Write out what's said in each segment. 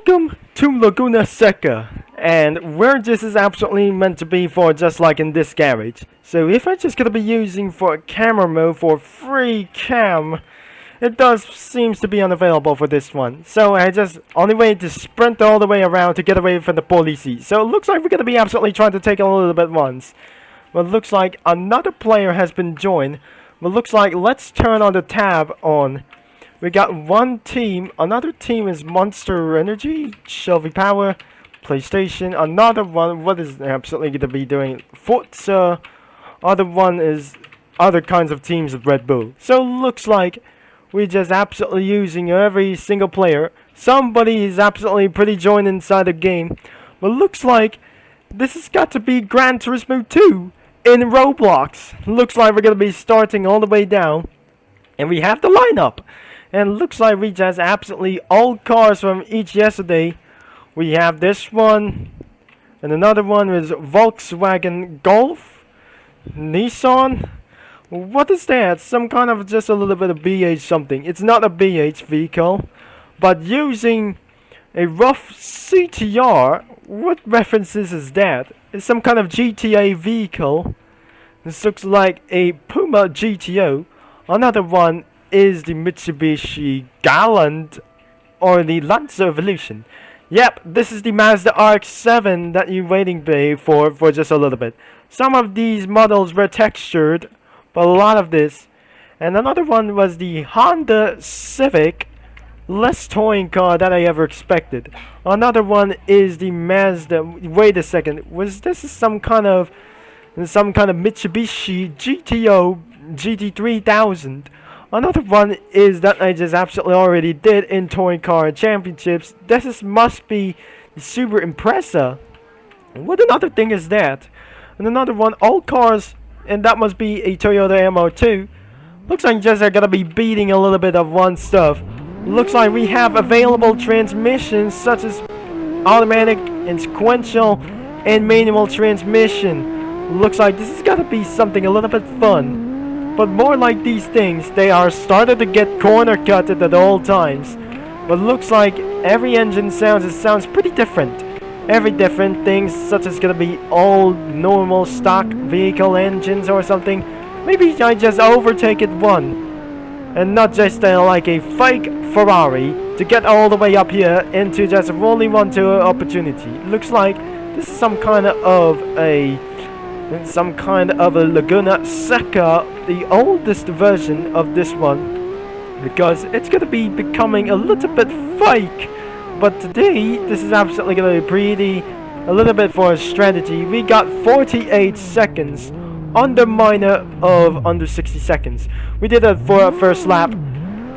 Welcome to Laguna Seca, and where this is absolutely meant to be for, just like in this garage. So if I'm just gonna be using for camera mode for free cam, it does seems to be unavailable for this one. So I just only way to sprint all the way around to get away from the police. So it looks like we're gonna be absolutely trying to take a little bit once. But it looks like another player has been joined. But looks like let's turn on the tab on. We got one team. Another team is Monster Energy, Shelby Power, PlayStation. Another one, what is absolutely going to be doing? Forza. Other one is other kinds of teams of Red Bull. So looks like we're just absolutely using every single player. Somebody is absolutely pretty joined inside the game. But looks like this has got to be Gran Turismo 2 in Roblox. Looks like we're going to be starting all the way down. And we have the lineup. And looks like we just absolutely all cars from each yesterday. We have this one. And another one is Volkswagen Golf. Nissan. What is that? Some kind of just a little bit of BH something. It's not a BH vehicle. But using a rough CTR. What references is that? It's some kind of GTA vehicle. This looks like a Puma GTO. Another one is the Mitsubishi Galant or the Lancer Evolution. Yep, this is the Mazda RX-7 that you're waiting for just a little bit. Some of these models were textured, but a lot of this. And another one was the Honda Civic, less touring car that I ever expected. Another one is the Mazda. Wait a second, was this some kind of Mitsubishi GTO GT3000? Another one is that I just absolutely already did in Touring Car Championships. Must be the Super Impreza. What another thing is that? And another one, all cars, and that must be a Toyota MR2. Looks like just are gonna be beating a little bit of one stuff. Looks like we have available transmissions such as automatic and sequential and manual transmission. Looks like this is gonna be something a little bit fun. But more like these things, they are started to get corner cutted at all times. But looks like every engine sounds pretty different. Every different things, such as gonna be all normal stock vehicle engines or something. Maybe I just overtake it one. And not just like a fake Ferrari to get all the way up here into just rolling one to opportunity. Looks like this is some kind of a Laguna Seca, the oldest version of this one, because it's gonna be becoming a little bit fake. But today this is absolutely gonna be a little bit for a strategy. We got 48 seconds under under 60 seconds. We did it for our first lap,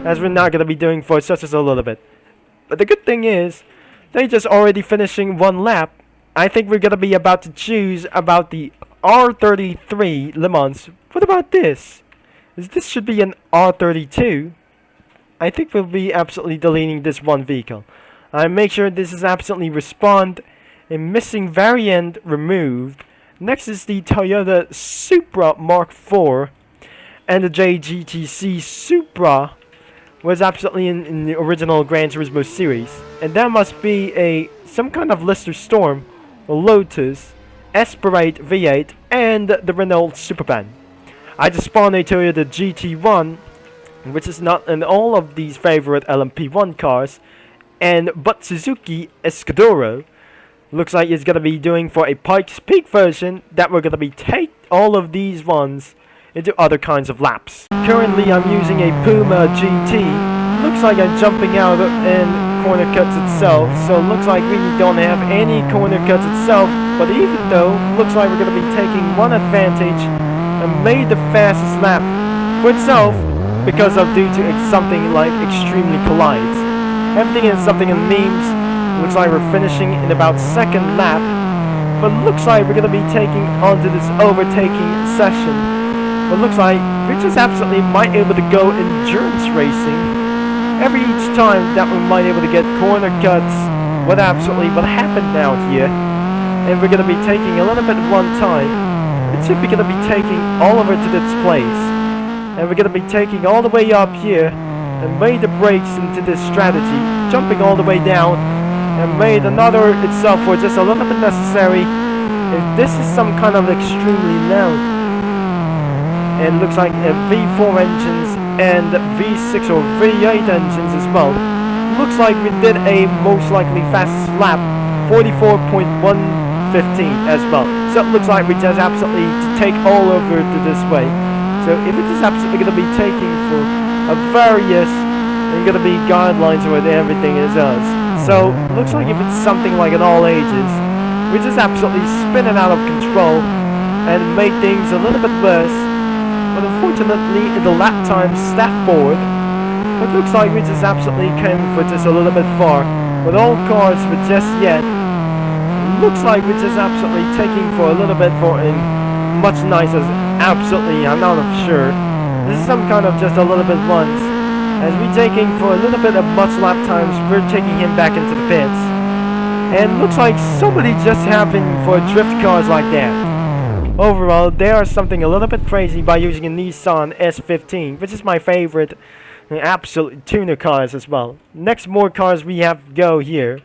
as we're not gonna be doing for such as a little bit. But the good thing is they just already finishing one lap. I think we're gonna be about to choose about the R33 Le Mans. What about this? This should be an R32. I think we'll be absolutely deleting this one vehicle. I make sure this is absolutely respond. A missing variant removed. Next is the Toyota Supra Mark IV, and the JGTC Supra was absolutely in the original Gran Turismo series. And that must be some kind of Lister Storm or Lotus Esperate V8 and the Renault Superban. I just spawned a Toyota GT1, which is not in all of these favorite LMP1 cars, but Suzuki Escudero. Looks like it's gonna be doing for a Pikes Peak version that we're gonna be take all of these ones into other kinds of laps. Currently I'm using a Puma GT. Looks like I'm jumping out in corner cuts itself, so looks like we don't have any corner cuts itself. But even though, looks like we're going to be taking one advantage and made the fastest lap for itself because of due to something like extremely collides. Everything is something in memes. Looks like we're finishing in about second lap, but looks like we're going to be taking onto this overtaking session. But looks like we just absolutely might able to go endurance racing every each time that we might able to get corner cuts. What happened out here. And we're going to be taking a little bit one time. It should be going to be taking all over to this place. And we're going to be taking all the way up here and made the brakes into this strategy, jumping all the way down and made another itself for just a little bit necessary. If this is some kind of extremely loud, and looks like a V4 engines and V6 or V8 engines as well. Looks like we did a most likely fastest lap, 44.115 as well. So it looks like we just absolutely take all over to this way. So if it is absolutely going to be taking for a various and going to be guidelines where everything is us. So looks like if it's something like an all ages, we just absolutely spin it out of control and make things a little bit worse. But unfortunately, in the lap time stat board, it looks like we just absolutely came for just a little bit far. With all cars for just yet, looks like we're just absolutely taking for a little bit for a much nicer. Absolutely, I'm not sure. This is some kind of just a little bit once. As we're taking for a little bit of much lap times, we're taking him back into the pits. And looks like somebody just having for drift cars like that. Overall, they are something a little bit crazy by using a Nissan S15, which is my favorite absolute tuner cars as well. Next, more cars we have to go here.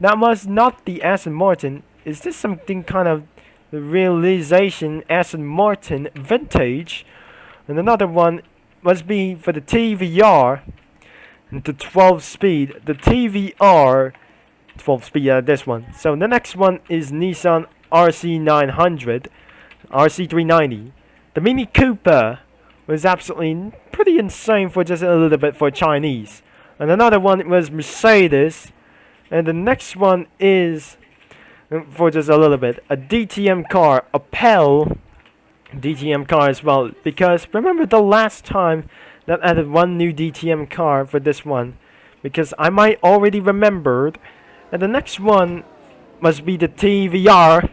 That was not the Aston Martin. Is this something kind of realization Aston Martin vintage? And another one must be for the TVR, the 12 speed. The TVR 12 speed, this one. So the next one is Nissan RC900. RC390. The Mini Cooper was absolutely pretty insane for just a little bit for Chinese. And another one was Mercedes. And the next one is, for just a little bit, a DTM car, a PEL DTM car as well. Because remember the last time that I added one new DTM car for this one. Because I might already remembered. And the next one must be the TVR.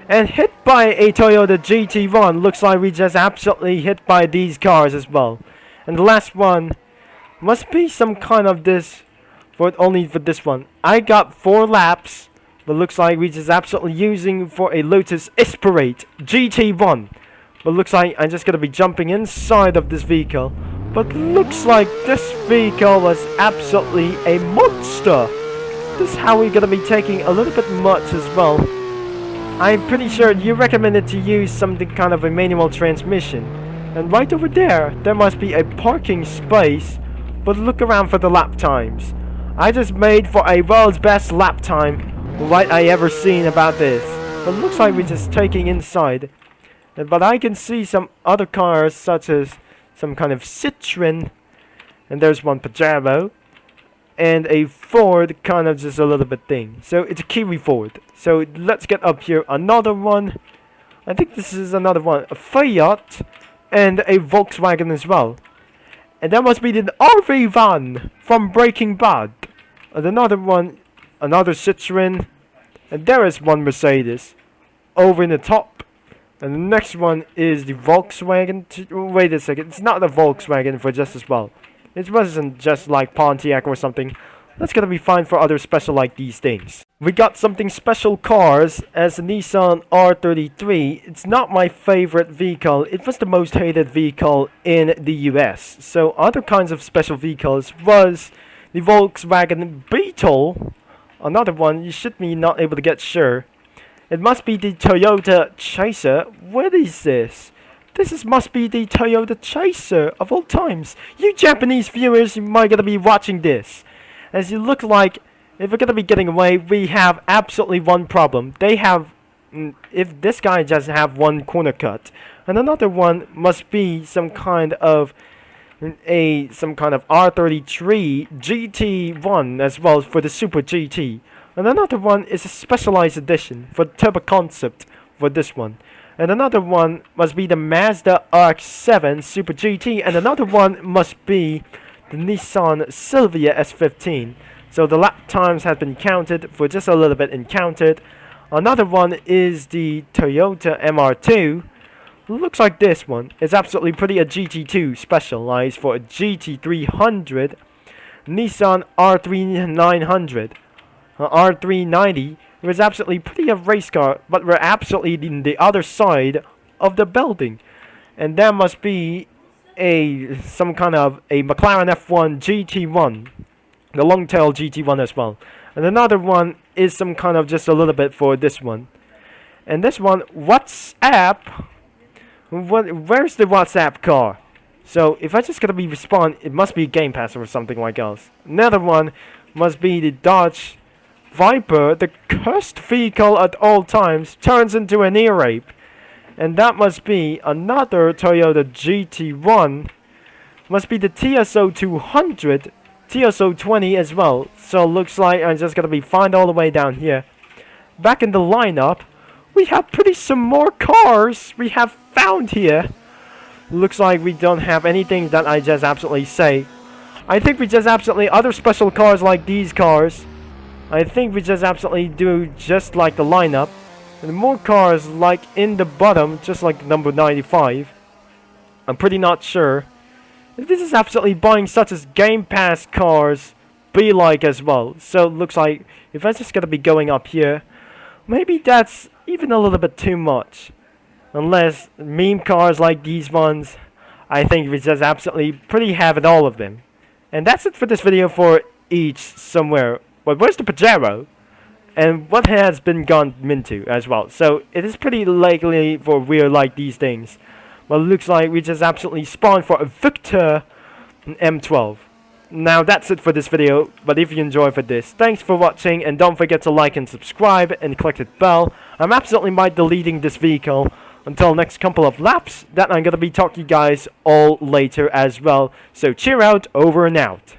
And hit by a Toyota GT1. Looks like we just absolutely hit by these cars as well. And the last one must be some kind of this, for only for this one. I got 4 laps, but looks like we just absolutely using for a Lotus Esprit GT1. But looks like I'm just gonna be jumping inside of this vehicle. But looks like this vehicle was absolutely a monster. This is how we're gonna be taking a little bit much as well. I'm pretty sure you recommended to use something kind of a manual transmission. And right over there, there must be a parking space. But look around for the lap times. I just made for a world's best lap time. Right I ever seen about this. But looks like we're just taking inside. But I can see some other cars such as some kind of Citroen. And there's one Pajero. And a Ford kind of just a little bit thing. So it's a Kiwi Ford. So let's get up here. Another one. I think this is another one. A Fiat. And a Volkswagen as well. And that must be the RV van from Breaking Bad. And another one. Another Citroen. And there is one Mercedes. Over in the top. And the next one is the Volkswagen. Wait a second. It's not the Volkswagen for just as well. It wasn't just like Pontiac or something. That's gonna be fine for other special like these things. We got something special cars as the Nissan R33. It's not my favorite vehicle. It was the most hated vehicle in the US. So other kinds of special vehicles was the Volkswagen Beetle. Another one, you should be not able to get sure. It must be the Toyota Chaser. What is this? Must be the Toyota Chaser of all times. You Japanese viewers, you might gonna be watching this. As you look like, if we're gonna be getting away, we have absolutely one problem. They have, if this guy doesn't have one corner cut, and another one must be some kind of R33 GT1 as well for the Super GT. And another one is a specialized edition for Turbo Concept for this one. And another one must be the Mazda RX-7 Super GT. And another one must be the Nissan Silvia S15. So the lap times have been counted for just a little bit encountered. Another one is the Toyota MR2. Looks like this one. It's absolutely pretty a GT2 specialized for a GT300. Nissan R3900. R390. It was absolutely pretty a race car, but we're absolutely in the other side of the building. And that must be some kind of a McLaren F1 GT1. The long tail GT1 as well. And another one is some kind of just a little bit for this one. And this one, WhatsApp. Where's the WhatsApp car? So if I just gotta be Respawn, it must be Game Pass or something like else. Another one must be the Dodge Viper, the cursed vehicle at all times, turns into an ear rape. And that must be another Toyota GT1. Must be the TSO 200, TSO 20 as well. So looks like I'm just gonna be find all the way down here. Back in the lineup, we have some more cars we have found here. Looks like we don't have anything that I just absolutely say. I think we just absolutely other special cars like these cars. I think we just absolutely do just like the lineup. And more cars like in the bottom, just like number 95. I'm pretty not sure if this is absolutely buying such as Game Pass cars be like as well. So it looks like if I'm just gonna be going up here, maybe that's even a little bit too much. Unless meme cars like these ones, I think we just absolutely pretty have it all of them. And that's it for this video for each somewhere. But where's the Pajero? And what has been gone into as well. So it is pretty likely for we're like these things. Well, it looks like we just absolutely spawned for a Victor M12. Now that's it for this video, but if you enjoyed for this, thanks for watching, and don't forget to like and subscribe and click the bell. I'm absolutely might deleting this vehicle until next couple of laps that I'm gonna be talking to you guys all later as well. So cheer out, over and out.